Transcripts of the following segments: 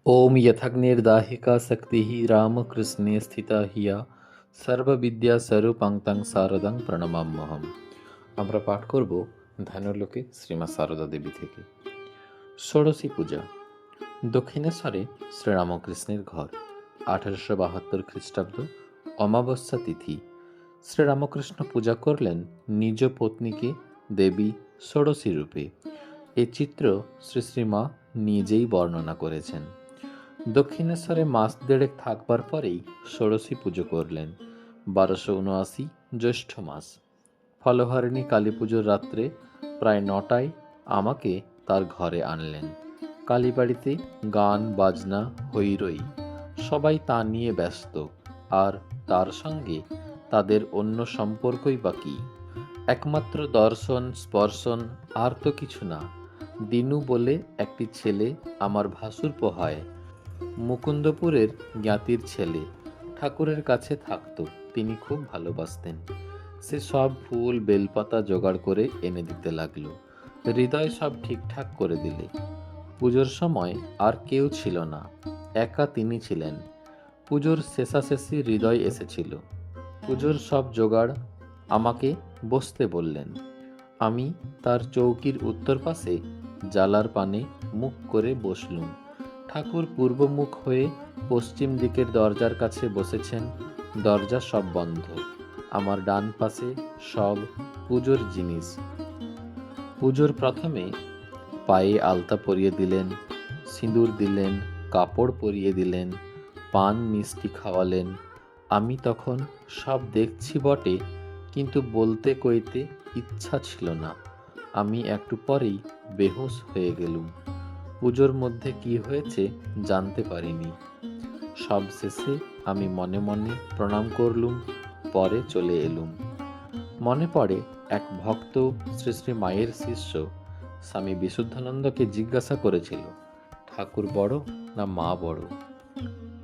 ॐ यथाग्निर्दाहिका शक्तिः रामकृष्णे स्थिता হিয়া সর্ববিদ্যা স্বরূপাং তং শারদাং প্রণমাম্যহম। আমরা পাঠ করব ধ্যানলোকে শ্রীমা সারদা দেবী থেকে। ষোড়শী পূজা। দক্ষিণেশ্বরে শ্রীরামকৃষ্ণের ঘর। 1872 খ্রিস্টাব্দ, অমাবস্যা তিথি। শ্রীরামকৃষ্ণ পূজা করলেন নিজ পত্নীকে দেবী ষোড়শী রূপে। এ চিত্র শ্রী শ্রীমা নিজেই বর্ণনা করেছেন। দক্ষিণেশ্বরে মাস দেড়েক থাকবার পরেই ষোড়শী পুজো করলেন। 1279 জ্যৈষ্ঠ মাস। ফলহারিণী কালী পুজোর রাত্রে প্রায় 9টায় আমাকে তার ঘরে আনলেন। কালীবাড়িতে গান বাজনা হৈরৈ, সবাই তা নিয়ে ব্যস্ত, আর তার সঙ্গে তাদের অন্য সম্পর্কই বা কী? একমাত্র দর্শন স্পর্শন, আর তো কিছু না। দিনু বলে একটি ছেলে আমার ভাসুরপো হয়, মুকুন্দপুরের জ্ঞাতির ছেলে, ঠাকুরের কাছে থাকত। তিনি খুব ভালোবাসতেন। সে সব ফুল বেলপাতা জোগাড় করে এনে দিতে লাগলো। হৃদয় সব ঠিকঠাক করে দিলে। পুজোর সময় আর কেউ ছিল না, একা তিনি ছিলেন। পুজোর শেষাশেষি হৃদয় এসেছিল। পুজোর সব জোগাড়, আমাকে বসতে বললেন। আমি তার চৌকির উত্তর পাশে জালার পানে মুখ করে বসলুম। ঠাকুর পূর্বমুখ হয়ে পশ্চিম দিকের দরজার কাছে বসেছেন। দরজা সব বন্ধ। আমার ডান পাশে সব পুজোর জিনিস। পুজোর প্রথমে পায়ে আলতা পরিয়ে দিলেন, সিঁদুর দিলেন, কাপড় পরিয়ে দিলেন, পান মিষ্টি খাওয়ালেন। আমি তখন সব দেখছি বটে, কিন্তু বলতে কইতে ইচ্ছা ছিল না। আমি একটু পরেই বেহুঁশ হয়ে গেলুম। পুজোর মধ্যে কি হয়েছে জানতে পারিনি। সব শেষে আমি মনে মনে প্রণাম করলুম, পরে চলে এলুম। মনে পড়ে এক ভক্ত শ্রী শ্রী মায়ের শিষ্য স্বামী বিশুদ্ধানন্দকে জিজ্ঞাসা করেছিল, ঠাকুর বড় না মা বড়?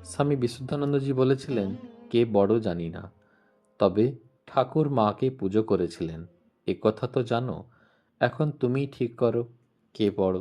স্বামী বিশুদ্ধানন্দজি বলেছিলেন, কে বড় জানি না, তবে ঠাকুর মাকে পুজো করেছিলেন, এ কথা তো জানো। এখন তুমিই ঠিক করো, কে বড়।